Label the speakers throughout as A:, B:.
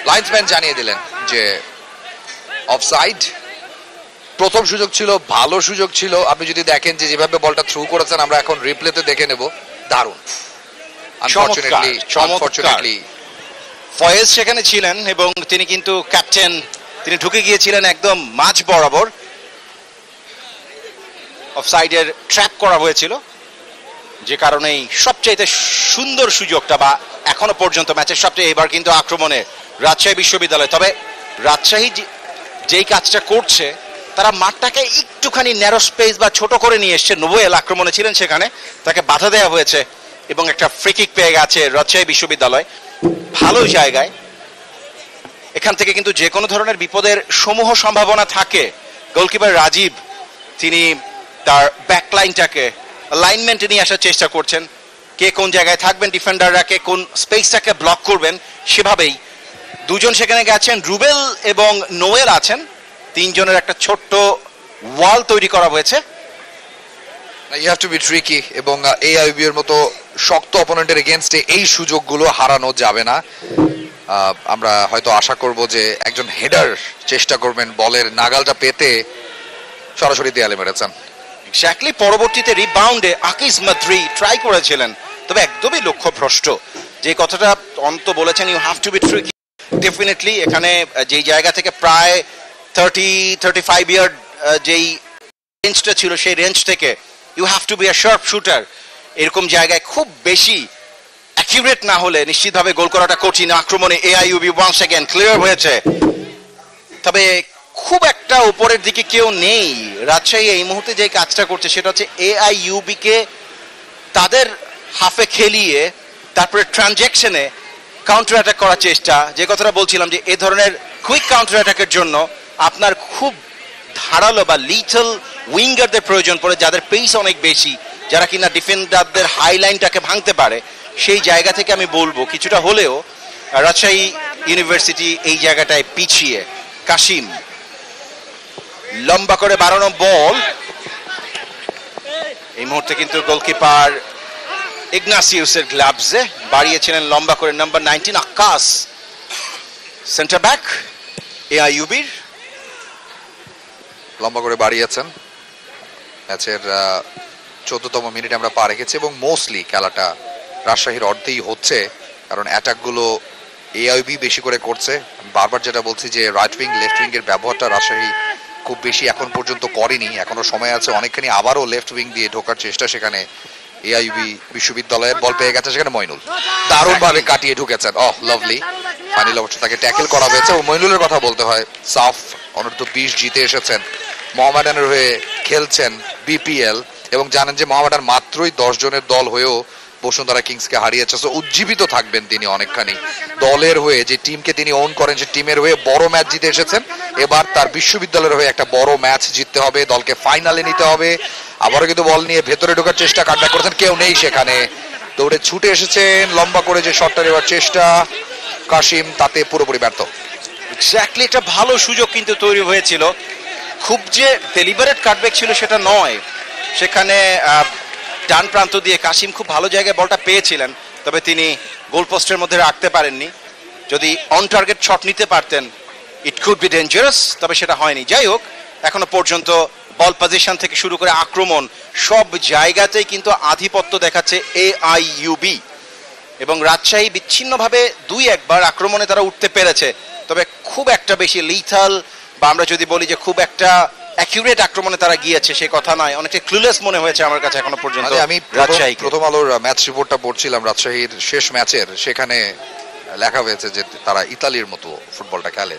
A: Linesman জানিয়ে দিলেন যে অফসাইড। প্রথম সুযোগ ছিল, ভালো সুযোগ ছিল। আপনি যদি দেখেন যে যেভাবে বলটা থ্রু করেছেন, আমরা এখন রিপ্লেতে দেখে নেব, দারুণ। আনফরচুনেটলি
B: ফয়েজ সেখানে ছিলেন এবং তিনি কিন্তু ক্যাপ্টেন, তিনি ঢুকে গিয়েছিলেন একদম মাঝ বরাবর। অফসাইডের ট্র্যাপ করা হয়েছিল, যে কারণেই সবচাইতে সুন্দর সুযোগটা বা এখনো পর্যন্ত ম্যাচের সবচেয়ে এবার কিন্তু আক্রমণে রাজশাহী বিশ্ববিদ্যালয়। তবে রাজশাহী যেই কাজটা করছে, তারা মাঠটাকে একটুখানি ন্যারো স্পেস বা ছোট করে নিয়ে এসছে। নোবেল আক্রমণে ছিলেন, সেখানে তাকে বাধা দেওয়া হয়েছে এবং একটা ফ্রি কিক পেয়ে গেছে রাজশাহী বিশ্ববিদ্যালয় ভালো জায়গায়। এখান থেকে কিন্তু যে কোনো ধরনের বিপদের সমূহ সম্ভাবনা থাকে। গোলকিপার রাজীব তিনি তার ব্যাকলাইনটাকে লাইনমেন্টে নিয়ে আসার চেষ্টা করছেন, কে কোন জায়গায় থাকবেন, ডিফেন্ডাররা কে কোন স্পেসটাকে ব্লক করবেন, সেভাবেই দুজন সেখানে গেছেন। রুবেল এবং নোয়েল আছেন, তিনজনের একটা ছোট্ট ওয়াল তৈরি করা হয়েছে।
A: You have to be tricky এবং এআইবি এর মতো শক্ত অপোনেন্টের এগেইনস্টে এই সুযোগগুলো হারানো যাবে না। আমরা হয়তো আশা করব যে একজন হেডার চেষ্টা করবেন বলের নাগালটা পেতে, সরাসরি দেয়ালে মেরেছেন।
B: এক্স্যাক্টলি, পরবর্তীতে রিবাউন্ডে আকিস মাদ্রি ট্রাই করেছিলেন, তবে একদমই লক্ষ্যভ্রষ্ট। যে কথাটা অন্ত বলেছেন, you have to be tricky, definitely এখানে যেই জায়গা থেকে প্রায় 30-35 ইয়ার্ড যেই রেঞ্জটা ছিল, সেই রেঞ্জ থেকে you have to be a sharp shooter. এরকম জায়গায় খুব বেশি অ্যাকিউরেট না হলে নিশ্চিতভাবে গোল করাটা কঠিন। আক্রমণে এআইইউবি ওয়ান্স অ্যাগেন ক্লিয়ার হয়েছে, তবে খুব একটা উপরের দিকে কেউ নেই। রাজশাহী এই মুহূর্তে যে কাজটা করছে সেটা হচ্ছে এআইইউবি কে তাদের হাফে খেলিয়ে তারপরে ট্রানজ্যাকশনে কাউন্টার অ্যাটাক করার চেষ্টা। যে কথাটা বলছিলাম যে এই ধরনের কুইক কাউন্টার অ্যাটাকের জন্য আপনার খুব ধারালো বা লিটল উইঙ্গারদের প্রয়োজন পড়ে, যাদের পেস অনেক বেশি, যারা কিনা ডিফেন্ডারদের হাই লাইনটাকে ভাঙতে পারে। সেই জায়গা থেকে আমি বলবো কিছুটা হলেও রাজশাহী ইউনিভার্সিটি এই জায়গাটায় পিছিয়ে। কাশিম লম্বা করে বাড়ানো বল, এই মুহূর্তে কিন্তু গোলকিপার ইগনাসিউসের গ্লাভসে বাড়িয়েছিলেন লম্বা করে নাম্বার 19 আকাশ, সেন্টার ব্যাক এআইইউবির।
A: লম্বা করে বাড়িয়েছেন। ম্যাচের 14তম মিনিটে আমরা পা রেখেছি এবং মোস্টলি খেলাটা রাজশাহীর অর্ধেই হচ্ছে, কারণ অ্যাটাকগুলো এআইবি বেশি করে করছে। বারবার যেটা বলছি যে রাইট উইং লেফট উইং এর ব্যবহারটা রাজশাহী খুব বেশি এখন পর্যন্ত করেনি, এখনো সময় আছে অনেকখানি। আবারও লেফট উইং দিয়ে ঢোকার চেষ্টা সেখানে এআইবি বিশ্ববিদ্যালয়ের। বল পেয়ে গেছে সেখানে মইনুল, দারুণভাবে কাটিয়ে ঢুকেছেন। লাভলি। ফাইনাল অবশ্য তাকে ট্যাকেল করা হয়েছে। ও মইনুলের কথা বলতে হয়, সাফ অনূর্ধ্ব 20 জিতে এসেছেন, মোহামেডানের হয়ে খেলছেন বিপিএল এবং জানেন যে মোহামেডান মাত্রই 10 জনের দল হয়েও বসুন্ধরা কিংসকে হারিয়েছে। সো উজ্জীবিত থাকবেন তিনি অনেকখানি। দলের হয়ে যে টিমকে তিনি ওন করেন, সে টিমের হয়ে বড় ম্যাচ জিতে এসেছেন। এবার তার বিশ্ববিদ্যালয়ের হয়ে একটা বড় ম্যাচ জিততে হবে, দলকে ফাইনালে নিতে হবে। আবারও কিন্তু বল নিয়ে ভেতরে ঢোকার চেষ্টা, কাটব্যাক করেছেন, কেউ নেই সেখানে। দৌড়ে ছুটে এসেছেন, লম্বা করে যে শটটা নেওয়ার চেষ্টা, কাশিম তাতে পুরোপুরি ব্যর্থ।
B: এক্স্যাক্টলি, একটা ভালো সুযোগ কিন্তু তৈরি হয়েছিল, খুব যে ডেলিভারেট কাটব্যাক ছিল সেটা নয়। সেখানে ডান প্রান্ত দিয়ে কাশিম খুব ভালো জায়গায় বলটা পেয়েছিলেন, তবে তিনি গোলপোস্টের মধ্যে রাখতে পারেননি। যদি অন টার্গেট শট নিতে পারতেন, ইট কুড বি ডেঞ্জারাস, তবে সেটা হয়নি। যাই হোক, এখনো পর্যন্ত বল পজিশন থেকে শুরু করে আক্রমণ সব জায়গাতেই কিন্তু আধিপত্য দেখাচ্ছে এআইইউবি এবং রাজশাহী বিচ্ছিন্নভাবে 2-1 আক্রমণে তারা উঠতে পেরেছে, তবে খুব একটা বেশি লিথাল বা আমরা যদি বলি যে খুব একটা অ্যাকিউরেট আক্রমণে তারা গিয়েছে সেই কথা নয়। অনেকটা ক্লুলেস মনে হয়েছে আমার কাছে এখনো পর্যন্ত।
A: আমি প্রথম আলোর ম্যাচ রিপোর্টটা পড়ছিলাম রাজশাহীর শেষ ম্যাচের, সেখানে লেখা হয়েছে যে তারা ইতালির মতো ফুটবলটা খেলে,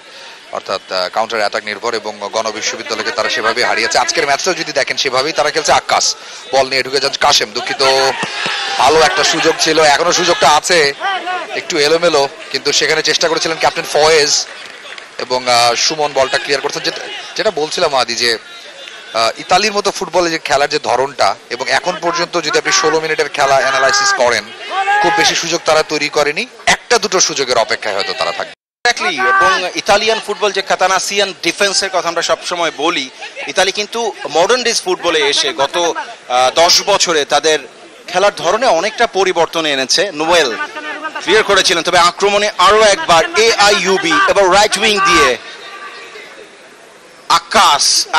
A: অর্থাৎ কাউন্টার অ্যাটাক নির্ভর, এবং গণবিশ্ববিদ্যালয়কে তারা সেভাবে হারিয়েছে। আজকের ম্যাচটাও যদি দেখেন সেভাবেই তারা খেলছে। আকাশ বল নিয়ে ঢুকে যাচ্ছে, কাশেম দুঃখিত, ভালো একটা সুযোগ ছিল, এখনো সুযোগটা আছে, একটু এলোমেলো, কিন্তু সেখানে চেষ্টা করেছিলেন ক্যাপ্টেন ফয়েজ এবং সুমন বলটা ক্লিয়ার করছেন। যেটা বলছিলাম আদি, যে ইতালির মতো ফুটবলে যে খেলার যে ধরনটা, এবং এখন পর্যন্ত যদি আপনি 16 মিনিটের খেলা অ্যানালাইসিস করেন, খুব বেশি সুযোগ তারা তৈরি করেনি, একটা দুটো সুযোগের অপেক্ষায় হয়তো তারা থাকবে।
B: এবং ইতালিয়ান ফুটবল যে কাতানাসিয়ান ডিফেন্সের কথা আমরা সবসময় বলি, ইতালি কিন্তু মডার্ন ডেজ ফুটবলে এসে গত 10 বছরে তাদের খেলার ধরনে অনেকটা পরিবর্তন এনেছে। নোয়েল ক্লিয়ার করেছিলেন, তবে আক্রমণে আরো একবার AIUB এবার রাইট উইং দিয়ে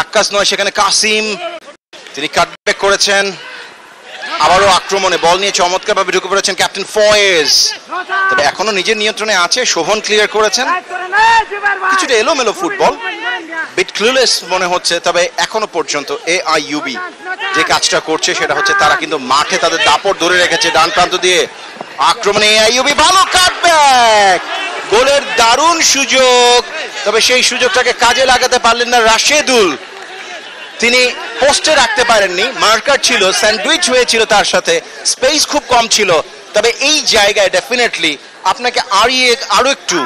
B: আকাশ নয় সেখানে কাসিম, তিনি কাটব্যাক করেছেন। আবারও আক্রমণে বল নিয়ে চমৎকার ভাবে ঢুকে পড়েছেন ক্যাপ্টেন ফয়েজ, তবে এখনো নিজের নিয়ন্ত্রণে আছে। শোভন ক্লিয়ার করেছেন, কিছুটা এলোমেলো ফুটবল, বিট ক্লুলেস মনে হচ্ছে, তবে এখনো পর্যন্ত AIUB যে কাজটা করছে সেটা হচ্ছে তারা কিন্তু মাঠে তাদের দাপট ধরে রেখেছে। ডান প্রান্ত দিয়ে আক্রমণে AIUB, ভালো কাটব্যাক, গোলের দারুণ সুযোগ, তবে সেই সুযোগটাকে কাজে লাগাতে পারলেন না রাশেদুল, তিনি পোস্টে রাখতে পারেননি, মার্কার ছিল, স্যান্ডউইচ হয়েছিল তার সাথে, স্পেস খুব কম ছিল। তবে এই জায়গায় ডেফিনেটলি আপনাকে আরো একটু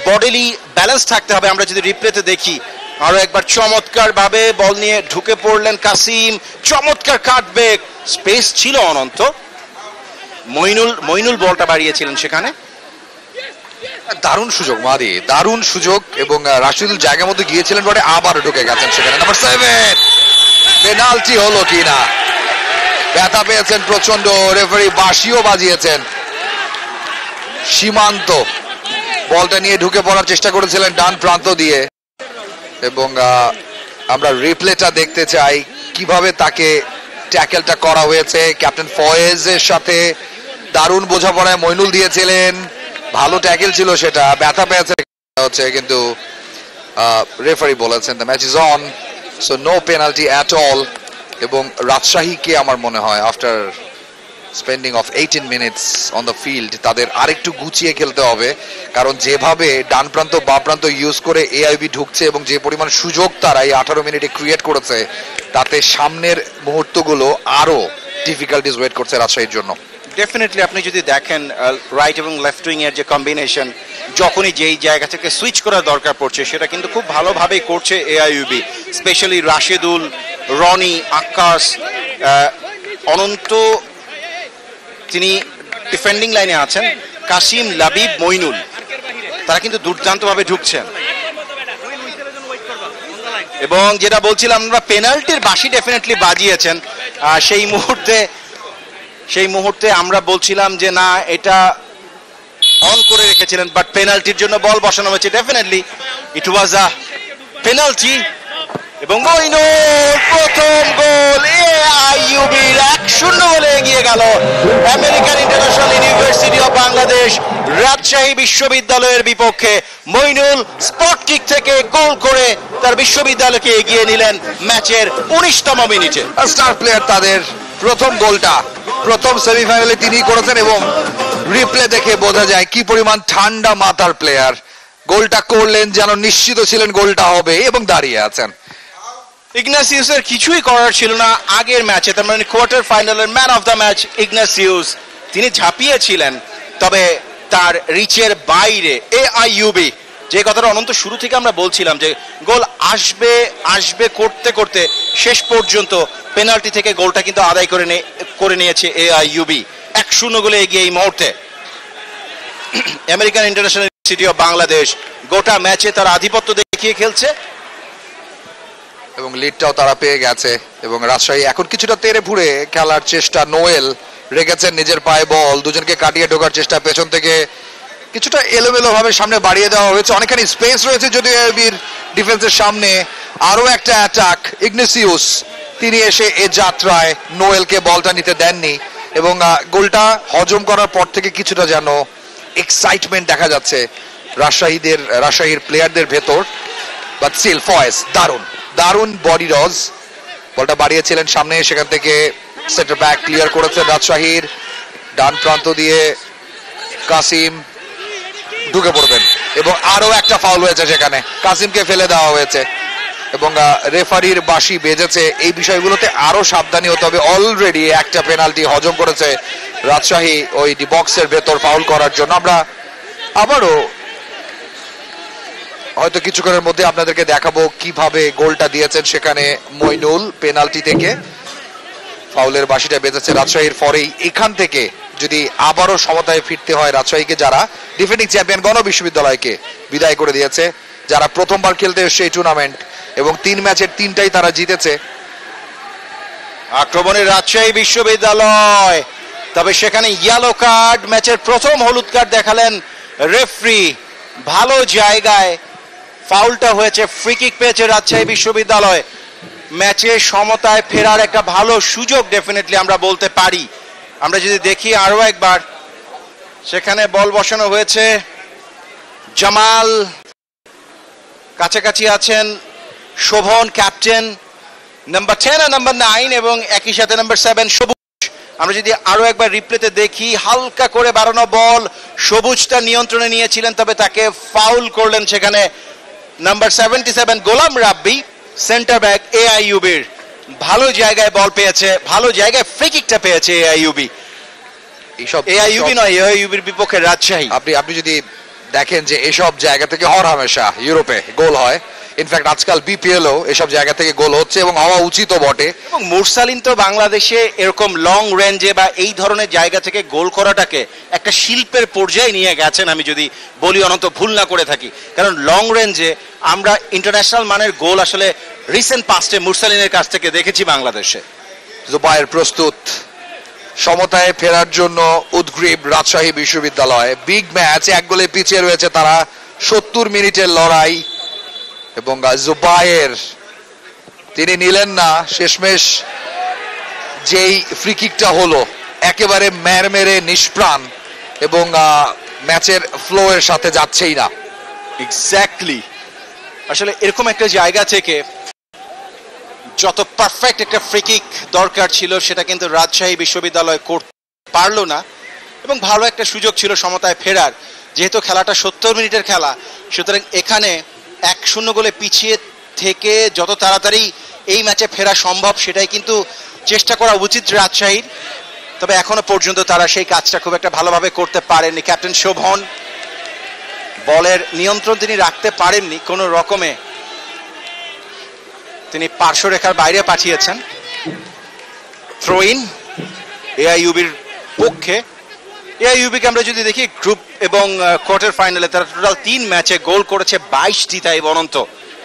B: বডিলি ব্যালেন্স থাকতে হবে। আমরা যদি রিপ্লেতে দেখি, আরো একবার চমৎকার ভাবে বল নিয়ে ঢুকে পড়লেন কাসিম, চমৎকার কাটব্যাক, স্পেস ছিল অনন্ত। মইনুল বলটা বাড়িয়েছিলেন সেখানে,
A: দারুণ সুযোগ মাদি, দারুণ সুযোগ, এবং রাশিদুল জায়গা মতো গিয়েছিলেন বটে, আবার ঢুকে গেছেন সেখানে। নাম্বার 7, পেনাল্টি হলো কিনা, ব্যথা পেয়েছেন প্রচন্ড, রেফারি বাঁশিও বাজিয়েছেন। সীমান্ত বলটা নিয়ে ঢুকে পড়ার চেষ্টা করেছিলেন ডান প্রান্ত দিয়ে, এবং আমরা রিপ্লেটা দেখতে চাই কিভাবে তাকে ট্যাকেলটা করা হয়েছে। ক্যাপ্টেন ফয়েজের সাথে দারুণ বোঝাপড়ায় মইনুল দিয়েছিলেন, ভালো ট্যাকেল ছিল সেটা, ব্যথা পেয়েছে হচ্ছে, কিন্তু রেফারি বলেছেন the match is on, so no penalty at all. এবং রাজশাহীকে আমার মনে হয় after spending of 18 minutes on the field তাদের আরেকটু গুছিয়ে খেলতে হবে, কারণ যেভাবে ডান প্রান্ত বা প্রান্ত ইউজ করে AIUB ঢুকছে এবং যে পরিমাণ সুযোগ তারা এই 18 মিনিটে ক্রিয়েট করেছে, তাতে সামনের মুহূর্তগুলো আরো ডিফিকাল্টিজ ওয়েট করছে রাজশাহীর জন্য।
B: ডেফিনেটলি আপনি যদি দেখেন রাইট এবং লেফট উইং এর যে কম্বিনেশন, যখনই যেই জায়গা থেকে সুইচ করার দরকার পড়ছে সেটা কিন্তু খুব ভালোভাবেই করছে AIUB, স্পেশালি রাশেদুল, রনি, আকাশ, অনন্ত তিনি ডিফেন্ডিং লাইনে আছেন, কাসিম, লাবিব, মইনুল, তারা কিন্তু দুর্দান্তভাবে ঢুকছেন। এবং যেটা বলছিলাম আমরা, পেনাল্টির বাঁশি ডেফিনেটলি বাজিয়েছেন সেই মুহূর্তে আমরা বলছিলাম যে না, এটা অন করে রেখেছিলেন, বাট পেনাল্টির জন্য বল বসানো হয়েছে। Definitely it was a penalty, এবং মইনুল প্রথম গোল, AIUB 1-0 গোলে এগিয়ে গেল American International university of Bangladesh Rajshahi বিশ্ববিদ্যালয়ের বিপক্ষে। মইনুল স্পট কিক থেকে গোল করে তার বিশ্ববিদ্যালয়কে এগিয়ে নিলেন ম্যাচের 19তম মিনিটে।
A: স্টার প্লেয়ার তাদের প্রথম গোলটা প্রথম সেমিফাইনালে তিনি করেছেন, এবং রিপ্লে দেখে বোঝা যায় কি পরিমাণ ঠান্ডা মাথার প্লেয়ার। গোলটা করলেন যেন নিশ্চিত ছিলেন গোলটা হবে, এবং দাঁড়িয়ে আছেন।
B: ইগনাসিউসের কিছুই করার ছিল না আগের ম্যাচে, তার মানে কোয়ার্টার ফাইনালের ম্যান অফ দ্য ম্যাচ ইগনাসিউস, তিনি ঝাঁপিয়েছিলেন, তবে তার রিচের বাইরে AIUB, যে কথাটা অনন্ত শুরু থেকে আমরা বলছিলাম যে গোল আসবে করতে করতে শেষ পর্যন্ত পেনাল্টি থেকে গোলটা কিন্তু আদায় করে নিয়েছে AIUB। 1-0 গোলে এগিয়ে এই মুহূর্তে American International university of Bangladesh. গোটা ম্যাচে তার আধিপত্য দেখিয়ে খেলছে
A: এবং লিডটাও তারা পেয়ে গেছে, এবং রাজশাহী এখন কিছুটা তেড়ে ফুড়ে খেলার চেষ্টা। নোয়েল রেখেছেন নিজের পায়ে বল, দুজনকে কাটিয়ে ঢোকার চেষ্টা, পেছন থেকে কিছুটা এলোমেলো ভাবে সামনে বাড়িয়ে দেওয়া হয়েছে, অনেকখানি স্পেস রয়েছে যদিও AIUBর ডিফেন্সের সামনে। আরো একটা অ্যাটাক, ইগনেসিউস তিনি এসে এ যাত্রায় নোয়েলকে বলটা নিতে দেননি, এবং গোলটা হজম করার পর থেকে কিছুটা যেন এক্সাইটমেন্ট দেখা যাচ্ছে রাজশাহীর প্লেয়ারদের ভেতর। বাট স্টিল ফয়েজ দারুণ বডি রজ, বলটা বাড়িয়েছিলেন সামনে, সেখান থেকে সেন্টার ব্যাক ক্লিয়ার করেছেন রাজশাহীর। ডান প্রান্ত দিয়ে কাসিম ঢুকে পড়বেন, এবং আরো একটা ফাউল হয়েছে সেখানে, কাসিমকে ফেলে দেওয়া হয়েছে, এবং রেফারির বাঁশি বেজেছে। এই বিষয়গুলোতে আরো সাবধানী হতে হবে। অলরেডি একটা পেনাল্টি হজম করেছে রাজশাহী ওই ডি বক্সের ভেতর ফাউল করার জন্য। আমরা আবারও হয়তো কিছুক্ষণের মধ্যে আপনাদেরকে দেখাবো কিভাবে গোলটা দিয়েছেন সেখানে মইনুল পেনাল্টি থেকে। ফাউলের বাঁশিটা বেজেছে রাজশাহীর পরেই। এখান থেকে যদি আবারও সমতায় ফিরতে হয় রাজশাহীকে, যারা ডিফেন্ডিং চ্যাম্পিয়ন গণ বিশ্ববিদ্যালয়কে বিদায় করে দিয়েছে, যারা প্রথমবার খেলতে এসছে এই টুর্নামেন্ট, এবং 3 ম্যাচের 3টাই তারা জিতেছে।
B: আক্রমণে রাজশাহী বিশ্ববিদ্যালয়, তবে সেখানে ইয়েলো কার্ড, ম্যাচের প্রথম হলুদ কার্ড দেখালেন রেফারি। ভালো জায়গায় ফাউলটা হয়েছে, ফ্রি কিক পেয়েছে রাজশাহী বিশ্ববিদ্যালয়। ম্যাচে সমতায় ফেরার একটা ভালো সুযোগ ডেফিনেটলি আমরা বলতে পারি। আমরা যদি দেখি আরো একবার, সেখানে বল বসানো হয়েছে, জামাল কাছাকাছি আছেন, শোভন ক্যাপ্টেন, নাম্বার 10 আর নাম্বার 9 এবং একই সাথে নাম্বার 7 সবুজ। আমরা যদি আরো একবার রিপ্লেতে দেখি, হালকা করে বাড়ানো বল, সবুজটা নিয়ন্ত্রণে নিয়েছিলেন, তবে তাকে ফাউল করলেন সেখানে number 77 Golam Rabbi, centre back এআইইউবির। ভালো জায়গায় বল পেয়েছে, ভালো জায়গায় ফ্রি কিকটা পেয়েছে এআইইউবি। এআইইউবি নয়, এআইইউবির বিপক্ষে রাজশাহী।
A: আপনি যদি দেখেন যে এসব জায়গা থেকে হরহামেশা ইউরোপে গোল হয়, ইনফ্যাক্ট আজকাল বিপিএলও এসব জায়গা থেকে গোল হচ্ছে এবং হওয়া উচিতও বটে।
B: এবং মুরসালিন তো বাংলাদেশে এরকম লং রেঞ্জে বা এই ধরনের জায়গা থেকে গোল করাটাকে একটা শিল্পের পর্যায়ে নিয়ে গেছেন, আমি যদি বলি অনন্ত ভুল না করে থাকি। কারণ লং রেঞ্জে আমরা ইন্টারন্যাশনাল মানের গোল আসলে রিসেন্ট পাস্টে মুরসালিনের কাছ থেকে দেখেছি বাংলাদেশে।
A: জুবায়ের প্রস্তুত সমতায় ফেরার জন্য উদ্গ্রীব রাজশাহী বিশ্ববিদ্যালয়। বিগ ম্যাচ, এক গোলে পিছিয়ে রয়েছে তারা। 70 মিনিটের লড়াই এবং জুবায়ের তিনি নিলেন না শেষমেশ। যেই ফ্রি কিকটা হলো একেবারে মেরে নিষ্প্রাণ এবং ম্যাচের ফ্লো এর সাথে যাচ্ছেই না।
B: এক্স্যাক্টলি, আসলে এরকম একটা জায়গা থেকে যত পারফেক্ট একটা ফ্রি কিক দরকার ছিল সেটা কিন্তু রাজশাহী বিশ্ববিদ্যালয় করতে পারলো না। এবং ভালো একটা সুযোগ ছিল সমতায় ফেরার, যেহেতু খেলাটা 70 মিনিটের খেলা, সুতরাং এখানে 1-0 গোলে পিছিয়ে থেকে যত তাড়াতাড়ি এই ম্যাচে ফেরা সম্ভব সেটাই কিন্তু চেষ্টা করা উচিত রাজশাহীর। তবে এখনো পর্যন্ত তারা সেই কাজটা খুব একটা ভালোভাবে করতে পারেননি। ক্যাপ্টেন শোভন বলের নিয়ন্ত্রণ তিনি রাখতে পারেননি, কোনো রকমে তিনি পার্শ্বরেখার বাইরে পাঠিয়েছেন। থ্রো ইন এআইইউবির পক্ষে। এআইইউবিকে আমরা যদি দেখি গ্রুপ এবং কোয়ার্টার ফাইনালে তারা টোটাল 3 ম্যাচে গোল করেছে 22টি, তাই বরন্ত।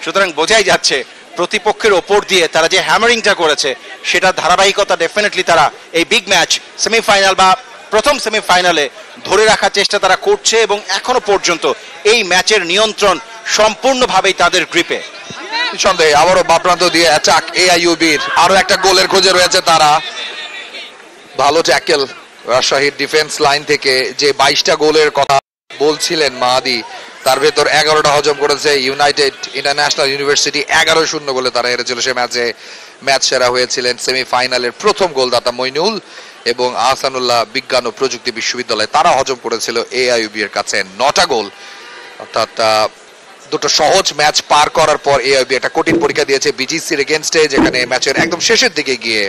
B: সুতরাং বোঝাই যাচ্ছে প্রতিপক্ষের ওপর দিয়ে তারা যে হ্যামারিংটা করেছে সেটা ধারাবাহিকতা ডেফিনেটলি তারা এই বিগ ম্যাচ সেমিফাইনাল বা প্রথম সেমিফাইনালে ধরে রাখার চেষ্টা তারা করছে। এবং এখনো পর্যন্ত এই ম্যাচের নিয়ন্ত্রণ সম্পূর্ণভাবেই তাদের গ্রিপে।
A: সন্দেহে আবারও বাপ্রান্ত দিয়ে অ্যাটাক এআইইউবির। আরো একটা গোলের খোঁজে রয়েছে তারা। ভালো ট্যাকেল রাজশাহীর ডিফেন্স লাইন থেকে। যে 22টা গোলের কথা বলছিলেন মাহাদি, তার ভেতর 11টা হজম করেছে ইউনাইটেড ইন্টারন্যাশনাল ইউনিভার্সিটি। 11-0 গোলে তারা হেরেছিল সে ম্যাচে। ম্যাচ সেরা হয়েছিলেন সেমিফাইনালের প্রথম গোলদাতা মইনুল এবং আহসানুল্লাহ বিজ্ঞান ও প্রযুক্তি বিশ্ববিদ্যালয়। তারা হজম করেছিল এআইইউবি এর কাছে 9টা গোল। অর্থাৎ দুটো সহজ ম্যাচ পার করার পর এআইইউবি একটা কঠিন পরীক্ষা দিয়েছে বিজিসির এগেইনস্টে, যেখানে ম্যাচের একদম শেষের দিকে গিয়ে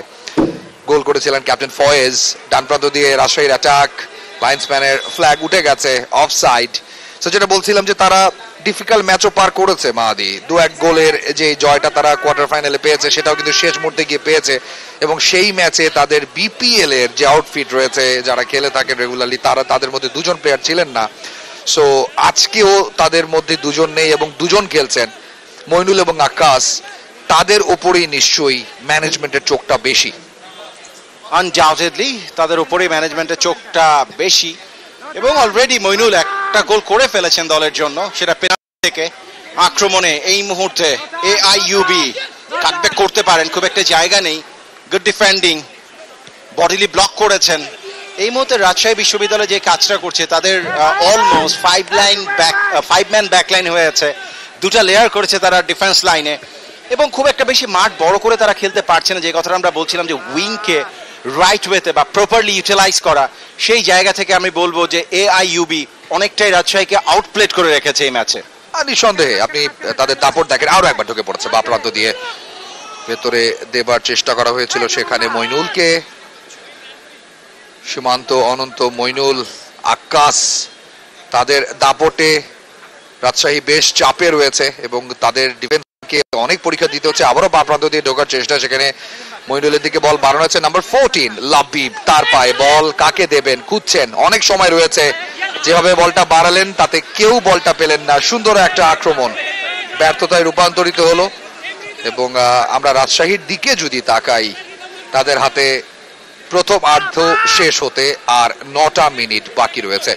A: গোল করেছিলেন ক্যাপ্টেন ফয়েজ। ডান প্রান্ত দিয়ে রাজশাহীর অ্যাটাক, লাইন্সম্যানের ফ্ল্যাগ উঠে গেছে, অফসাইড। সো যেটা বলছিলাম যে তারা ডিফিকাল্ট ম্যাচও পার করেছে মাহাদি। 2-1 গোলের যে জয়টা তারা কোয়ার্টার ফাইনালে পেয়েছে সেটাও কিন্তু শেষ মুহূর্তে গিয়ে পেয়েছে। এবং সেই ম্যাচে তাদের বিপিএল এর যে আউটফিট রয়েছে, যারা খেলে থাকেন রেগুলারলি, তাদের মধ্যে 2জন প্লেয়ার ছিলেন না। সো আজকেও তাদের মধ্যে 2জন নেই এবং 2জন খেলছেন, মইনুল এবং আকাশ। তাদের ওপরেই নিশ্চয়ই ম্যানেজমেন্টের চোখটা বেশি।
B: আনডাউটেডলি তাদের উপরেই ম্যানেজমেন্টের চোখটা বেশি। এবং অলরেডি মইনুল একটা গোল করে ফেলেছেন দলের জন্য, সেটা পেনাল্টি থেকে। আক্রমণে এই মুহূর্তে এআইইউবি কাটব্যাক করতে পারেন, খুব একটা জায়গা নেই। গুড ডিফেন্ডিং, বডিলি ব্লক করেছেন। এই মুহূর্তে রাজশাহী বিশ্ববিদ্যালয় যে কাজটা করছে, তাদের অলমোস্ট 5 ম্যান ব্যাকলাইন হয়েছে। 2টা লেয়ার করেছে তারা ডিফেন্স লাইনে এবং খুব একটা বেশি মাঠ বড় করে তারা খেলতে পারছে না। যে কথাটা আমরা বলছিলাম যে উইংকে রাইট ওয়েতে বা প্রপারলি ইউটিলাইজ করা, সেই জায়গা থেকে আমি বলবো যে এআইইউবি অনেকটাই রাজশাহীকে আউটপ্লেড করে রেখেছে এই ম্যাচে।
A: নিঃসন্দেহে আপনি তাদের দাপট দেখেন, আরো একবার ঢুকে পড়েছে বা প্রান্ত দিয়ে ভেতরে দেবার চেষ্টা করা হয়েছিল, সেখানে মইনুলকে। সীমান্ত, অনন্ত, মইনুল, আকাশ, তাদের দাপটে রাজশাহী বেশ চাপে রয়েছে এবং তাদের ডিফেন্সকে অনেক পরীক্ষা দিতে হচ্ছে। আবারও বা প্রান্ত দিয়ে ঢোকার চেষ্টা, সেখানে মইনুলের দিকে বল বাড়ানো হচ্ছে। নাম্বার 14 লাবিব, তার পায়ে বল, কাকে দেবেন খুঁজছেন, অনেক সময় রয়েছে। যেভাবে বলটা বাড়ালেন তাতে কেউ বলটা পেলেন না। সুন্দর একটা আক্রমণ ব্যর্থতায় রূপান্তরিত হলো। এবং আমরা রাজশাহীর দিকে যদি তাকাই, তাদের হাতে প্রথমার্ধ শেষ হতে আর 9টা মিনিট বাকি রয়েছে।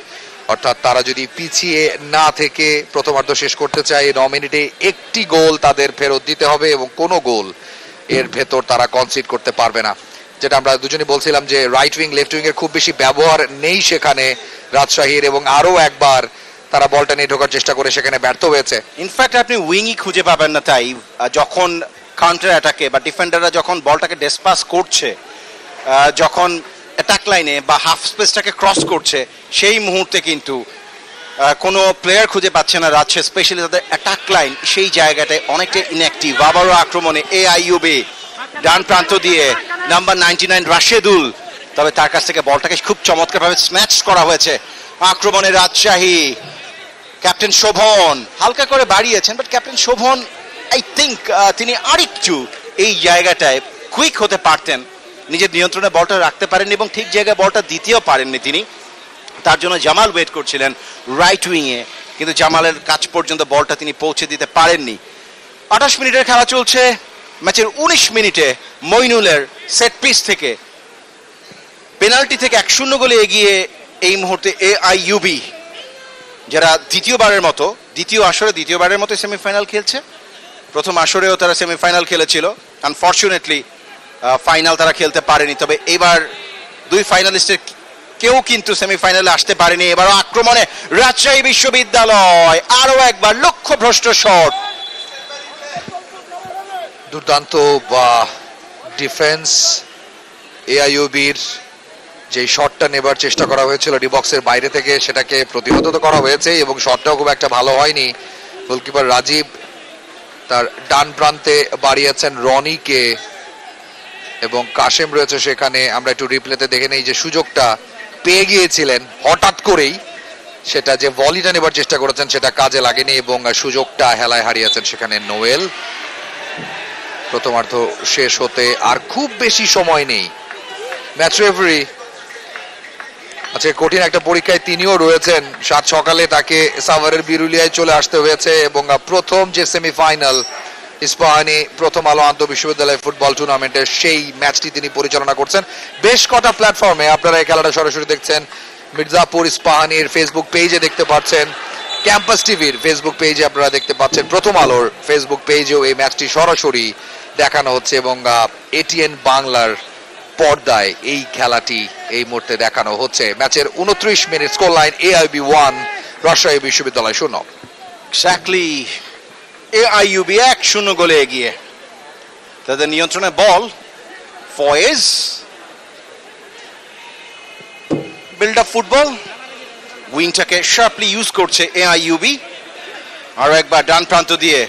A: অর্থাৎ তারা যদি পিছিয়ে না থেকে প্রথমার্ধ শেষ করতে চায় 9 মিনিটে একটি গোল তাদের ফেরত দিতে হবে এবং কোনো গোল এর ভেতর তারা কনসিড করতে পারবে না। যেটা আমরা দুজনেই বলছিলাম যে রাইট উইং লেফট উইং এর খুব বেশি ব্যবহার নেই সেখানে রাজশাহীর, এবং আরো একবার তারা বলটা নিয়ে ঢোকার চেষ্টা করে সেখানে ব্যর্থ হয়েছে।
B: ইনফ্যাক্ট আপনি উইংই খুঁজে পাবেন না তাই যখন কাউন্টার অ্যাটাকে বা ডিফেন্ডাররা যখন বলটাকে ডেসপাস করছে, যখন অ্যাটাক লাইনে বা হাফ স্পেসটাকে ক্রস করছে, সেই মুহূর্তে কিন্তু কোনো প্লেয়ার খুঁজে পাচ্ছে না রাজশাহী, স্পেশালি তাদের অ্যাটাক লাইন সেই জায়গাটায় অনেকটা ইনঅ্যাক্টিভ। আবারও আক্রমণে AIUB ডান প্রান্ত দিয়ে নাম্বার 99 রাশেদুল, তবে তার কাছ থেকে বলটাকে খুব চমৎকারভাবে স্ম্যাচ করা হয়েছে। আক্রমণে রাজশাহী, ক্যাপ্টেন শোভন হালকা করে বাড়িয়েছেন, but captain Shovon I think তিনি আরেকটু এই জায়গাটায় কুইক হতে পারতেন, নিজের নিয়ন্ত্রণে বলটা রাখতে পারেননি এবং ঠিক জায়গায় বলটা দিতেও পারেননি তিনি। তার জন্য জামাল ওয়েট করছিলেন রাইট উইংয়ে, কিন্তু জামালের কাছ পর্যন্ত বলটা তিনি পৌঁছে দিতে পারেননি। 28 মিনিটের খেলা চলছে। ম্যাচের 19 মিনিটে মইনুলের সেট পিস থেকে পেনাল্টি থেকে 1-0 গোলে এগিয়ে এই মুহূর্তে AIUB, যারা দ্বিতীয় আসরে দ্বিতীয়বারের মতো সেমিফাইনাল খেলছে। প্রথম আসরেও তারা সেমিফাইনাল খেলেছিল, আনফর্চুনেটলি ফাইনাল তারা খেলতে পারেনি। তবে এবার দুই ফাইনালিস্টের কেউ কিন্তু সেমিফাইনালে আসতে পারেনি। এবারও আক্রমণে রাজশাহী বিশ্ববিদ্যালয়, আরো একবার লক্ষ্যভ্রষ্ট শট।
A: দুর্দান্ত বা ডিফেন্স AIUBর যে শটটা নেবার চেষ্টা করা হয়েছিল ডি বক্সের বাইরে থেকে, সেটাকে প্রতিহত করা হয়েছে এবং শটটাও খুব একটা ভালো হয়নি। গোলকিপার রাজীব তার ডান প্রান্তে বাড়িয়েছেন রনিকে এবং কাশেম রয়েছে সেখানে। আমরা একটু রিপ্লেতে দেখে নেই যে সুযোগটা পেয়ে গিয়েছিলেন হঠাৎ করেই, সেটা যে ভলিটা নেবার চেষ্টা করেছেন সেটা কাজে লাগেনি এবং সুযোগটা হেলায় হারিয়েছেন সেখানে নোয়েল। প্রথমার্ধ শেষ হতে আর খুব বেশি সময় নেই। ম্যাচ রেফারি আজকে কঠিন একটা পরীক্ষায় তিনিও রয়েছেন। সাত সকালে তাকে সাভারের বিরুলিয়ায় চলে আসতে হয়েছে এবং প্রথম যে সেমিফাইনাল ইস্পাহানি প্রথম আলো আন্তঃবিশ্ববিদ্যালয় ফুটবল টুর্নামেন্টের সেই ম্যাচটি তিনি পরিচালনা করছেন। বেশ কটা প্ল্যাটফর্মে আপনারা এই খেলাটা সরাসরি দেখছেন। মির্জাপুর ইস্পাহানির ফেসবুক পেজে দেখতে পাচ্ছেন, ক্যাম্পাস টিভির ফেসবুক পেজে আপনারা দেখতে পাচ্ছেন, প্রথম আলোর ফেসবুক পেজেও এই ম্যাচটি সরাসরি দেখানো হচ্ছে এবং ATN বাংলার পর্দায় এই খেলাটি এই মুহূর্তে দেখানো হচ্ছে। ম্যাচের 29 মিনিট, স্কোর লাইন AIUB 1 রাজশাহী বিশ্ববিদ্যালয় 0।
B: এক্স্যাক্টলি, AIUB 1-0 গোলে এগিয়ে। তাদের নিয়ন্ত্রণে বল, ফয়েজ বিল্ড আপ ফুটবল, উইংটাকে শার্পলি ইউজ করছে AIUB। আরো একবার ডান প্রান্ত দিয়ে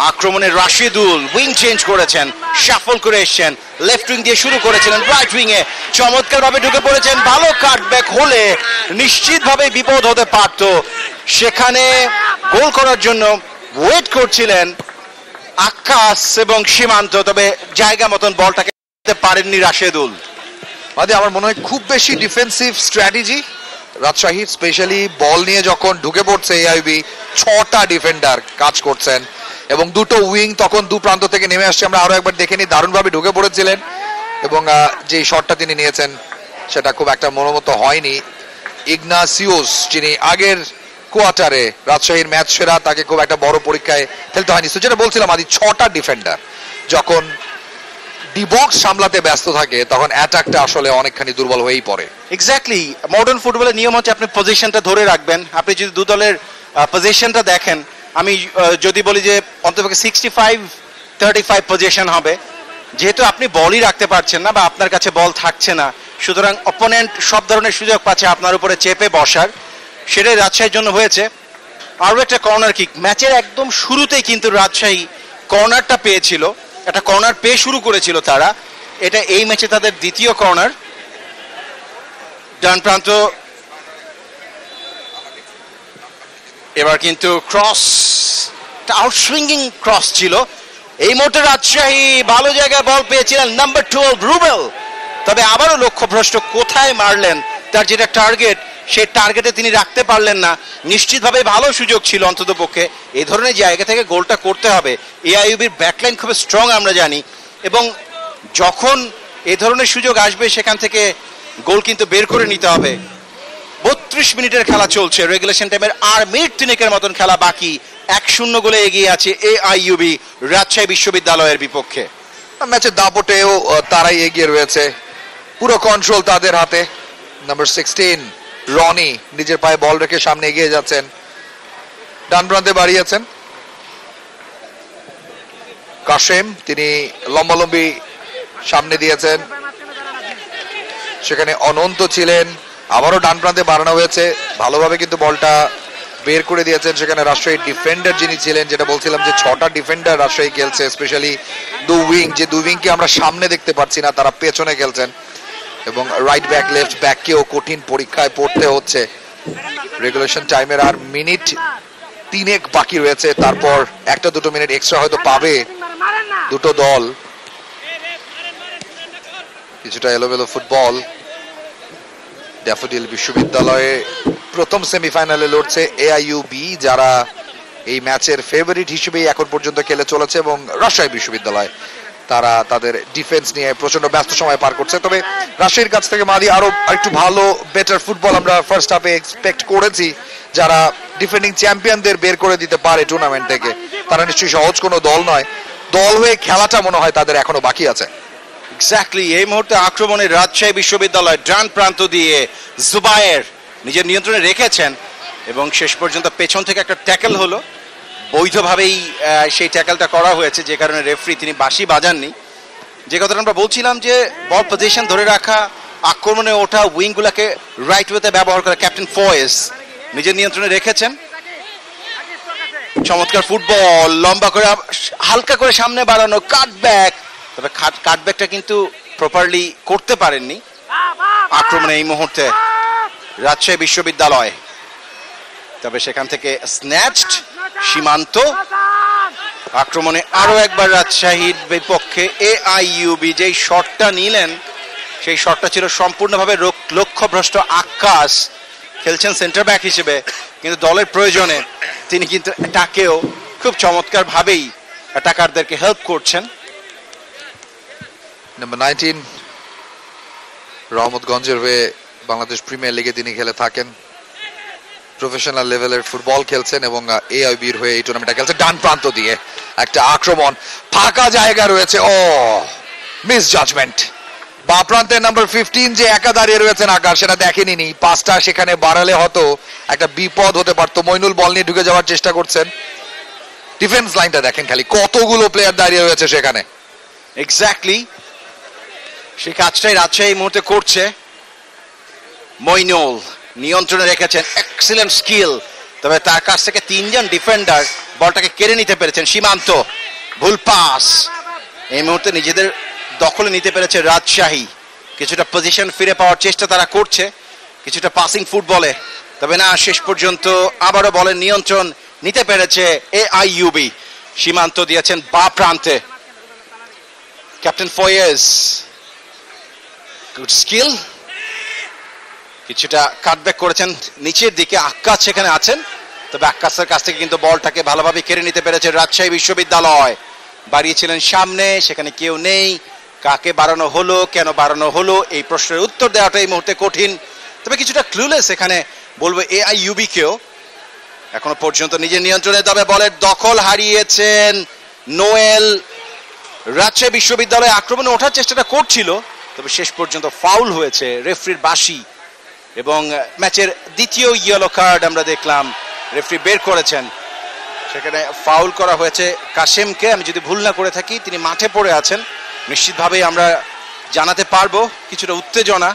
B: আক্রমণে রাশিদুল, উইং চেঞ্জ করেছেন, শাফল করে এসছেন, লেফট উইং দিয়ে শুরু করেছিলেন, রাইট উইং এ চমৎকার ভাবে ঢুকে পড়েছেন। ভালো কাটব্যাক হলে নিশ্চিতভাবে বিপদ হতে পারত। সেখানে গোল করার জন্য ওয়েট করছিলেন আকাশ এবং সীমান্ত, তবে জায়গা মতন বলটাকে পারেননি রাশেদুল।
A: আমার মনে হয় খুব বেশি ডিফেন্সিভ স্ট্র্যাটেজি রাজশাহীর, স্পেশালি বল নিয়ে যখন ঢুকে পড়ছে AIUB, 6টা ডিফেন্ডার কাজ করছেন এবং দুটো উইং তখন দু প্রান্ত থেকে নেমে আসছে। আমরা আরো একবার দেখে নিই, দারুণভাবে ঢুকে পড়েছিলেন এবং যে শটটা তিনি নিয়েছেন সেটা খুব একটা মনোমত হয়নি। ইগনাসিওস, যিনি আগের কোয়ার্টারে রাজশাহীর ম্যাচ সেরা, তাকে খুব একটা বড় পরীক্ষায় ফেলতে হয়নি। তো যেটা বলছিলাম, 6টা ডিফেন্ডার যখন ডি বক্স সামলাতে ব্যস্ত থাকে তখন অ্যাটাকটা আসলে অনেকখানি দুর্বল হয়েই পড়ে।
B: এক্স্যাক্টলি, মডার্ন ফুটবলের নিয়ম হচ্ছে আপনি পজিশনটা ধরে রাখবেন। আপনি যদি দু দলের পজিশনটা দেখেন, আমি যদি বলি যে অন্ততপক্ষে 65-35 পজিশন হবে, যেহেতু আপনি বলই রাখতে পারছেন না বা আপনার কাছে বল থাকছে না, সুতরাং অপোনেন্ট সব ধরনের সুযোগ পাচ্ছে আপনার উপরে চেপে বসার। সেটাই রাজশাহীর জন্য হয়েছে। আরও একটা কর্নার কিক, ম্যাচের একদম শুরুতেই কিন্তু রাজশাহী কর্নারটা পেয়েছিল, একটা কর্নার পেয়ে শুরু করেছিল তারা। এটা এই ম্যাচে তাদের দ্বিতীয় কর্নার। ডান প্রান্ত, এবার কিন্তু ক্রস, আউটসুইঙ্গিং ক্রস ছিল। এই মুহূর্তে রাজশাহী ভালো জায়গায় বল পেয়েছিলেন নাম্বার 12 রুবেল, তবে আবারও লক্ষ্যভ্রষ্ট। কোথায় মারলেন, তার যেটা টার্গেট সেই টার্গেটে তিনি রাখতে পারলেন না। নিশ্চিতভাবে ভালো সুযোগ ছিল অন্তত পক্ষে। এই ধরনের জায়গা থেকে গোলটা করতে হবে। AIUBর ব্যাকলাইন খুব স্ট্রং আমরা জানি, এবং যখন এই ধরনের সুযোগ আসবে, সেখান থেকে গোল কিন্তু বের করে নিতে হবে। 32 মিনিটের খেলা চলছে রেগুলেশন টাইমের, আর মিনিট 3 মতন খেলা বাকি। 1-0 গোলে এগিয়ে আছে AIUB রাজশাহী বিশ্ববিদ্যালয়ের বিপক্ষে।
A: ম্যাচের দাপটেও তারাই এগিয়ে রয়েছে, পুরো কন্ট্রোল তাদের হাতে। নাম্বার 16 রনি নিজের পায়ে বল রেখে সামনে এগিয়ে যাচ্ছেন, ডান প্রান্তে বাড়িয়েছেন কাশেম, তিনি লম্বালম্বি সামনে দিয়েছেন, সেখানে অনন্ত ছিলেন, আবারও ডান প্রান্তে বাড়ানো হয়েছে, ভালোভাবে কিন্তু বলটা বের করে দিয়েছেন। সেখানে রাজশাহী ডিফেন্ডার যিনি ছিলেন, যেটা বলছিলাম যে 6টা ডিফেন্ডার রাজশাহী খেলছে, স্পেশালি দু উইং, যে দু উইংকে আমরা সামনে দেখতে পাচ্ছি না, তারা পেছনে খেলছেন, এবং রাইট ব্যাক লেফট ব্যাককেও কঠিন পরীক্ষায় পড়তে হচ্ছে। রেগুলেশন টাইমের আর মিনিট 3 বাকি রয়েছে, তারপর 1-2 মিনিট এক্সট্রা হয়তো পাবে দুটো দল। কিছুটা এলোমেলো ফুটবল। ড্যাফোডিল বিশ্ববিদ্যালয়ে প্রথম সেমিফাইনালে লড়ছে AIUB, যারা এই ম্যাচের ফেভারিট হিসেবেই এখন পর্যন্ত খেলে চলেছে, এবং রাজশাহী বিশ্ববিদ্যালয় তারা তাদের ডিফেন্স নিয়ে প্রচন্ড ব্যস্ত সময় পার করছে। তবে রাজশাহীর কাছ থেকে মাদি আরো একটু ভালো বেটার ফুটবল আমরা ফার্স্ট হাফে এক্সপেক্ট করেছি, যারা ডিফেন্ডিং চ্যাম্পিয়নদের বের করে দিতে পারে টুর্নামেন্ট থেকে। তারা নিশ্চয়ই সহজ কোনো দল নয়, দল হয়ে খেলাটা মনে হয় তাদের এখনো বাকি আছে।
B: এক্স্যাক্টলি, এই মুহূর্তে আক্রমণে রাজশাহী বিশ্ববিদ্যালয় ডান প্রান্ত দিয়ে জুবায়ের নিজের নিয়ন্ত্রণে রেখেছেন, এবং শেষ পর্যন্ত পেছন থেকে একটা ট্যাকেল হলো, বৈধভাবেই সেই ট্যাকেলটা করা হয়েছে, যে কারণে রেফারি তিনি বাঁশি বাজাননি। যে কথাটা আমরা বলছিলাম যে বল পজিশন ধরে রাখা, আক্রমণে ওঠা, উইংগুলোকে রাইট ওয়েতে ব্যবহার করা, ক্যাপ্টেন ফয়েজ নিজের নিয়ন্ত্রণে রেখেছেন। চমৎকার ফুটবল, লম্বা করে হালকা করে সামনে বাড়ানো, কাটব্যাক, তবে কাটব্যাকটা কিন্তু প্রপারলি করতে পারেননি। আক্রমণে এই মুহূর্তে রাজশাহী বিশ্ববিদ্যালয়, তবে সেখান থেকে স্ন্যাচড সীমান্ত। আক্রমণে আরো একবার রাজশাহীর বিপক্ষে AIUB যেই শটটা নিলেন, সেই শটটা ছিল সম্পূর্ণভাবে লক্ষ্যভ্রষ্ট। আকাশ খেলছেন সেন্টার ব্যাক হিসেবে, কিন্তু দলের প্রয়োজনে তিনি কিন্তু তাকেও খুব চমৎকার ভাবেই অ্যাটাকারদেরকে হেল্প করছেন।
A: নাম্বার 19 রহমতগঞ্জের হয়ে বাংলাদেশ প্রিমিয়ার লিগে তিনি খেলে থাকেন, প্রফেশনাল লেভেলের ফুটবল খেলছেন, এবং AIUB-র হয়ে এই টুর্নামেন্টটা খেলছে। ডান প্রান্ত দিয়ে একটা আক্রমণ, ফাঁকা জায়গা রয়েছে, ও মিস জাজমেন্ট। বা প্রান্তে নাম্বার 15 যে একা দাঁড়িয়ে রয়েছেন আকাশ, সেটা দেখেনি, পাঁচটা সেখানে বাড়ালে হয়তো একটা বিপদ হতে পারতো। মইনুল বল নিয়ে ঢুকে যাওয়ার চেষ্টা করছেন। ডিফেন্স লাইনটা দেখেন খালি, কতগুলো প্লেয়ার দাঁড়িয়ে রয়েছে সেখানে।
B: এক্স্যাক্টলি, সেই কাজটাই রাজশাহী এই মুহূর্তে করছে। মইনুল নিয়ন্ত্রণে রেখেছেন, এক্সিলেন্ট স্কিল, তবে তার কাছ থেকে 3জন ডিফেন্ডার বলটাকে কেড়ে নিতে পেরেছেন। সীমান্ত, ভুল পাস, এই মুহূর্তে নিজেদের দখলে নিতে পেরেছে রাজশাহী। কিছুটা পজিশন ফিরে পাওয়ার চেষ্টা তারা করছে, কিছুটা পাসিং ফুটবলে, তবে না, শেষ পর্যন্ত আবারও বলের নিয়ন্ত্রণ নিতে পেরেছে AIUB। সীমান্ত দিয়েছেন বা প্রান্তে, ক্যাপ্টেন ফয়েজ, গুড স্কিল, কিছুটা কাটব্যাক করেছেন নিচের দিকে। আক্কাস সেখানে আছেন, তবে আক্কাসের কাছ থেকে কিন্তু বলটাকে ভালোভাবে কেড়ে নিতে পেরেছে রাজশাহী বিশ্ববিদ্যালয়। বাড়িয়েছিলেন সামনে, সেখানে কেউ নেই। কাকে বাড়ানো হলো, কেন বাড়ানো হলো, এই প্রশ্নের উত্তর দেওয়াটা এই মুহূর্তে কঠিন, তবে কিছুটা ক্লুলেস এখানে বলবো AIUB-কেও। এখনো পর্যন্ত নিজের নিয়ন্ত্রণে, তবে বলের দখল হারিয়েছেন নোয়েল। রাজশাহী বিশ্ববিদ্যালয় আক্রমণে ওঠার চেষ্টাটা করছিল, তবে শেষ পর্যন্ত ফাউল হয়েছে, রেফারির বাঁশি, এবং ম্যাচের দ্বিতীয় ইয়েলো কার্ড আমরা দেখলাম রেফারি বের করেছেন। সেখানে ফাউল করা হয়েছে কাশেমকে, আমি যদি ভুল না করে থাকি তিনি মাঠে পড়ে আছেন, নিশ্চিতভাবেই আমরা জানাতে পারবো। কিছুটা উত্তেজনা,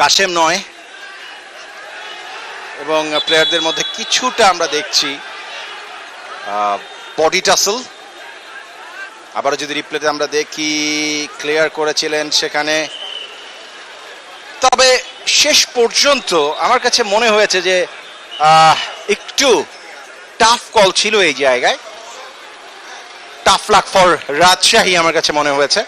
B: কাশেম নয়, এবং প্লেয়ারদের মধ্যে কিছুটা আমরা দেখছি বডি টাসল। আবারও যদি রিপ্লেতে আমরা দেখি, ক্লিয়ার করেছিলেন সেখানে, তবে শেষ পর্যন্ত আমার কাছে মনে হয়েছে যে একটু টাফ কল ছিল এই জায়গায়, টাফ লাক ফর রাজশাহী আমার কাছে মনে হয়েছে।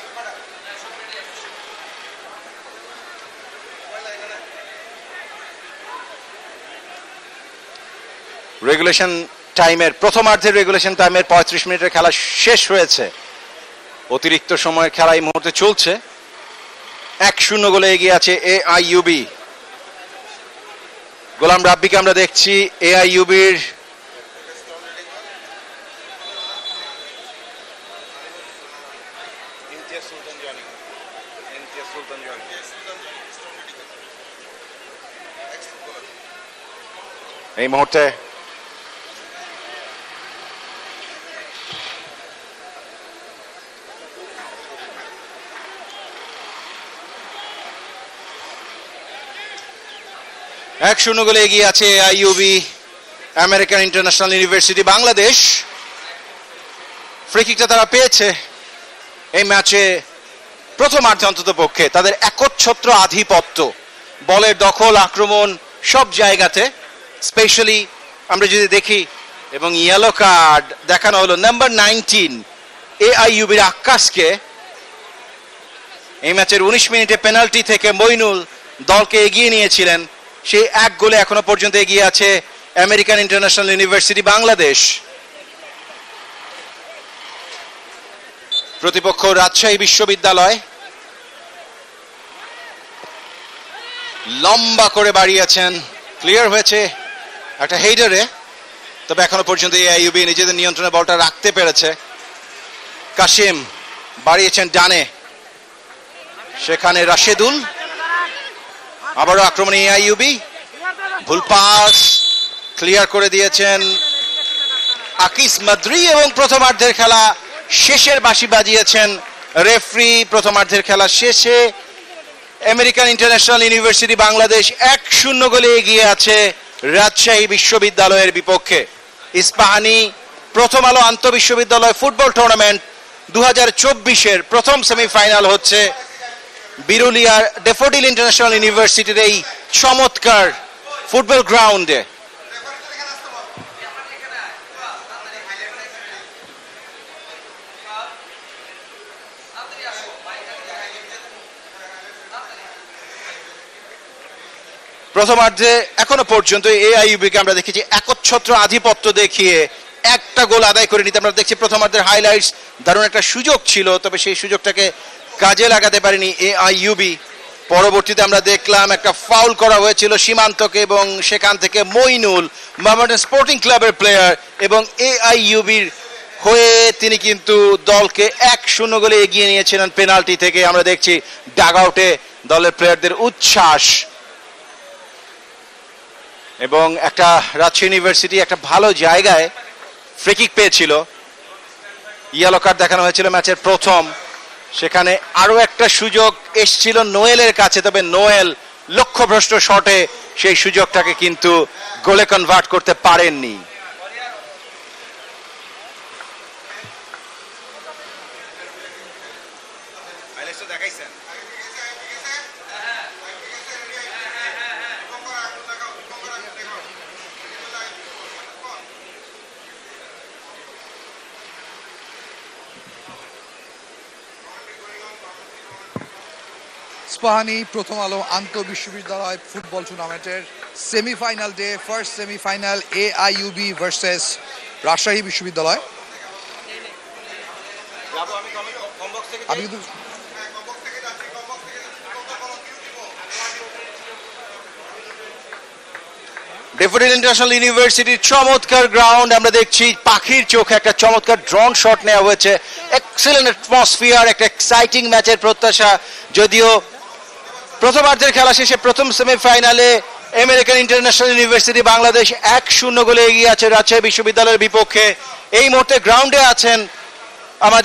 B: রেগুলেশন টাইমের প্রথমার্ধের রেগুলেশন টাইমের 35 মিনিটের খেলা শেষ হয়েছে। অতিরিক্ত সময়ের খেলা এই মুহূর্তে চলছে। 1-0 গোলে এগিয়ে আছে এআইইউবি। গোলাম রাব্বিকে আমরা দেখছি এআইইউবির এই মুহূর্তে এক 1-0 গোলে এগিয়ে আছে AIUB American International University Bangladesh. Free কিকটা তারা পেয়েছে এই ম্যাচে প্রথমার্ধে অন্তত পক্ষে। তাদের একচ্ছত্র আধিপত্য, বলের দখল, আক্রমণ সব জায়গাতে। স্পেশালি আমরা যদি দেখি, এবং ইয়েলো কার্ড দেখানো হলো নাম্বার 19 এআইইউবির আক্কাসকে। এই ম্যাচের 19 মিনিটে পেনাল্টি থেকে মইনুল দলকে এগিয়ে নিয়েছিলেন। সেই 1 গোলে এখনো পর্যন্ত এগিয়ে আছে আমেরিকান ইন্টারন্যাশনাল ইউনিভার্সিটি বাংলাদেশ। প্রতিপক্ষ রাজশাহী বিশ্ববিদ্যালয়। লম্বা করে বাড়িয়েছেন, ক্লিয়ার হয়েছে একটা হেডারে, তবে এখনো পর্যন্ত এআইইউবি নিজেদের নিয়ন্ত্রণে বলটা রাখতে পেরেছে। কাশিম বাড়িয়েছেন ডানে, সেখানে রাশেদুল, আবারও আক্রমণে এআইইউবি, ভুল পাস, ক্লিয়ার করে দিয়েছেন আকিস মাদ্রি। এবং প্রথমার্ধের খেলা শেষের বাঁশি বাজিয়েছেন রেফারি। প্রথমার্ধের খেলা শেষে আমেরিকান ইন্টারন্যাশনাল ইউনিভার্সিটি বাংলাদেশ 1-0 গোলে এগিয়ে আছে রাজশাহী বিশ্ববিদ্যালয়ের বিপক্ষে। ইস্পাহানি প্রথম আলো আন্তঃবিশ্ববিদ্যালয় ফুটবল টুর্নামেন্ট 2024-এর প্রথম সেমিফাইনাল হচ্ছে বিরুলিয়ার ডেফোডিল ইন্টারন্যাশনাল ইউনিভার্সিটির এই চমৎকার ফুটবল গ্রাউন্ডে। প্রথমার্ধে এখনো পর্যন্ত এআইইউবিকে আমরা দেখেছি একচ্ছত্র আধিপত্য দেখিয়ে একটা গোল আদায় করে নিতে। আমরা দেখছি প্রথমার্ধের হাইলাইটস, দারুণ একটা সুযোগ ছিল, তবে সেই সুযোগটাকে কাজে লাগাতে পারেনি এআইইউবি। পরবর্তীতে আমরা দেখলাম একটা ফাউল করা হয়েছিল সীমান্তকে, এবং সেখান থেকে মইনুল মোহামেডান স্পোর্টিং ক্লাবের প্লেয়ার, এবং এআইইউবির হয়ে তিনি কিন্তু দলকে 1-0 গোলে এগিয়ে নিয়েছিলেন পেনাল্টি থেকে। আমরা দেখছি ডাগ আউটে দলের প্লেয়ারদের উচ্ছ্বাস, এবং একটা রাজশাহী ইউনিভার্সিটি একটা ভালো জায়গায় ফ্রি কিক পেয়েছিল। ইয়েলো কার্ড দেখানো হয়েছিল ম্যাচের প্রথম। সেখানে আরো একটা সুযোগ এসছিল নোয়েলের কাছে, তবে নোয়েল লক্ষ্যভ্রষ্ট শটে সেই সুযোগটাকে কিন্তু গোলে কনভার্ট করতে পারেননি।
C: ইস্পাহানি প্রথম আলো আন্তঃবিশ্ববিদ্যালয় ফুটবল টুর্নামেন্টের semifinal day, first semifinal AIUB versus Rajshahi বিশ্ববিদ্যালয়। আমি কিন্তু
B: ডেফোডিল ইন্টারন্যাশনাল ইউনিভার্সিটির চমৎকার গ্রাউন্ড। আমরা দেখছি পাখির চোখে একটা চমৎকার ড্রোন শট নেওয়া হয়েছে। এক্সেলেন্ট অ্যাটমসফিয়ার, একটা এক্সাইটিং ম্যাচের প্রত্যাশা। যদিও প্রথমার্ধের খেলা শেষে প্রথম সেমিফাইনালে আমেরিকান ইন্টারন্যাশনাল ইউনিভার্সিটি বাংলাদেশ 1-0 গোলে এগিয়ে আছে রাজশাহী বিশ্ববিদ্যালয়ের বিপক্ষে। এই মুহূর্তে গ্রাউন্ডে আছেন আমার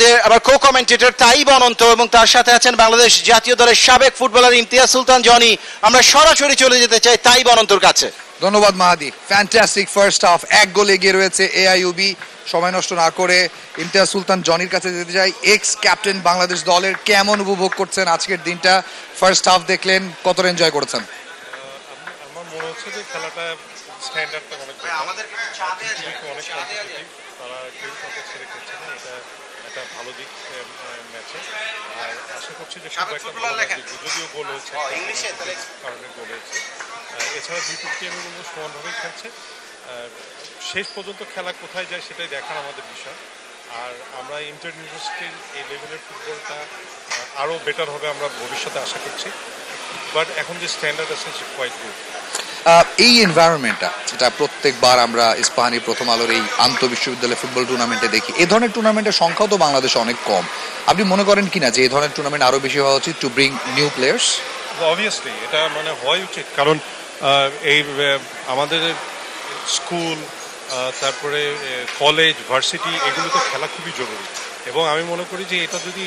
B: কো কমেন্টেটর তাইব অনন্ত, এবং তার সাথে আছেন বাংলাদেশ জাতীয় দলের সাবেক ফুটবলার ইমতিয়াজ সুলতান জনি। আমরা সরাসরি চলে যেতে চাই তাইব অনন্তর কাছে।
C: ধন্যবাদ মাহাদি। ফ্যান্টাস্টিক ফার্স্ট হাফ, 1 গোল এগিয়ে রয়েছে এআইইউবি। সময় নষ্ট না করে ইমতিয়াজ সুলতান জনির কাছে যেতে চাই। এক্স ক্যাপ্টেন বাংলাদেশ দলের, কেমন উপভোগ করছেন আজকের দিনটা? ফার্স্ট হাফ দেখলেন, কতটা এনজয় করেছেন?
D: আমার মনে হচ্ছে যে খেলাটা স্ট্যান্ডার্ডটা অনেক অনেক কম্পিটিটিভ, তারা কেউ কাউকে ছেড়ে খেলছে না, এটা একটা ভালো দিক ম্যাচে। আর আশা করছি যে সব একটা ভালো দিক, যদিও গোল হয়েছে কারণে গোল হয়েছে। এছাড়া দুই টিমই বলবো সমানভাবেই খেলছে। শেষ পর্যন্ত খেলা কোথায় যায় সেটাই দেখার আমাদের বিষয়। আর আমরা ইন্টার ইউনিভার্সিটির এই লেভেলের ফুটবলটা আরও বেটার হবে আমরা ভবিষ্যতে আশা করছি, বাট এখন যে স্ট্যান্ডার্ড আছে কোয়াইট গুড।
C: এই এনভায়রনমেন্টটা যেটা প্রত্যেকবার আমরা ইস্পাহানি প্রথম আলোর এই আন্তঃবিশ্ববিদ্যালয় ফুটবল টুর্নামেন্টে দেখি, এ ধরনের টুর্নামেন্টের সংখ্যাও তো বাংলাদেশে অনেক কম। আপনি মনে করেন কিনা যে এই ধরনের টুর্নামেন্ট আরো বেশি হওয়া উচিত to bring new players?
D: Obviously এটা মানে হওয়াই উচিত, কারণ এই আমাদের স্কুল তারপরে কলেজ ভার্সিটি এগুলোতে খেলা খুবই জরুরি, এবং আমি মনে করি যে এটা যদি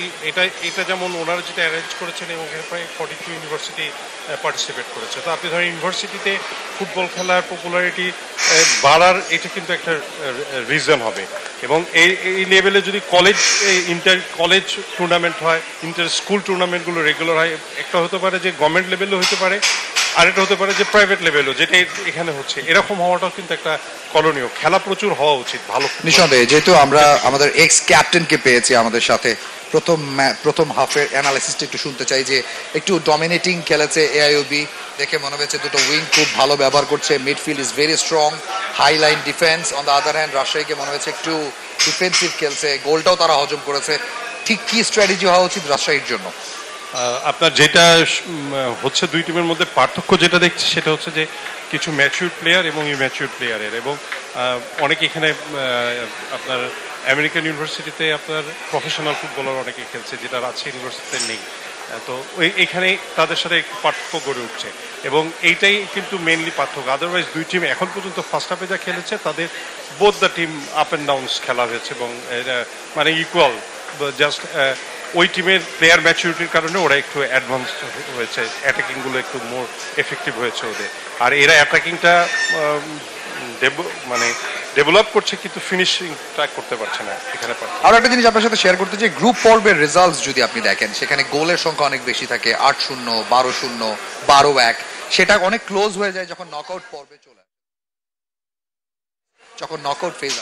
D: এটা যেমন ওনারা যেটা অ্যারেঞ্জ করেছেন এবং এখানে প্রায় 42 ইউনিভার্সিটি পার্টিসিপেট করেছে, তো আপনি ধরেন ইউনিভার্সিটিতে ফুটবল খেলার পপুলারিটি বাড়ার এটা কিন্তু একটা রিজন হবে। এবং এই লেভেলে যদি কলেজ ইন্টার কলেজ টুর্নামেন্ট হয়, ইন্টার স্কুল টুর্নামেন্টগুলো রেগুলার হয়, একটা হতে পারে যে গভর্নমেন্ট লেভেলও হতে পারে, আরেকটা হতে পারে যে প্রাইভেট লেভেলও, যেটা এখানে হচ্ছে, এরকম হওয়াটাও কিন্তু একটা করণীয়। খেলা প্রচুর হওয়া উচিত ভালো।
C: নিঃসন্দেহে, যেহেতু আমরা আমাদের এক্স ক্যাপ্টেনকে পেয়েছি আমাদের সাথে, প্রথম হাফের অ্যানালাইসিসটা একটু শুনতে চাই যে একটু ডমিনেটিং খেলেছে এআইইউবি, দেখে মনে হয়েছে দুটো উইং খুব ভালো ব্যবহার করছে, midfield is very strong, high line defence. On the other hand রাজশাহীকে মনে হয়েছে একটু ডিফেন্সিভ খেলছে, গোলটাও তারা হজম করেছে। ঠিক কি স্ট্র্যাটেজি হওয়া উচিত রাজশাহীর জন্য?
D: আপনার যেটা হচ্ছে দুই টিমের মধ্যে পার্থক্য যেটা দেখছি সেটা হচ্ছে যে কিছু ম্যাচিউর প্লেয়ার এবং ইম্যাচিউর প্লেয়ারের, এবং অনেকে এখানে আপনার আমেরিকান ইউনিভার্সিটিতে আপনার প্রফেশনাল ফুটবলার অনেকে খেলছে, যেটা রাজশাহী ইউনিভার্সিটিতে নেই। তো এইখানে তাদের সাথে একটু পার্থক্য গড়ে উঠছে, এবং এইটাই কিন্তু মেনলি পার্থক্য। আদারওয়াইজ দুই টিম এখন পর্যন্ত ফার্স্ট হাফে যা খেলেছে তাদের both the team up and downs খেলা হয়েছে, এবং মানে ইকুয়াল, জাস্ট ওই টিমের প্লেয়ার ম্যাচুরিটির কারণে ওরা একটু অ্যাডভান্স হয়েছে, অ্যাটাকিংগুলো একটু মোর এফেক্টিভ হয়েছে ওদের। আর এরা অ্যাটাকিংটা মানে ডেভেলপ করছে, কিন্তু ফিনিশিংটা করতে পারছে না এখানে।
C: আর একটা জিনিস আপনার সাথে শেয়ার করতে চাই, গ্রুপ পর্বের রেজাল্টস যদি আপনি দেখেন, সেখানে গোলের সংখ্যা অনেক বেশি থাকে, 8-0, 12-0, 12-1। সেটা অনেক ক্লোজ হয়ে যায় যখন নকআউট পর্বে চলে আসে, যখন নকআউট ফেজ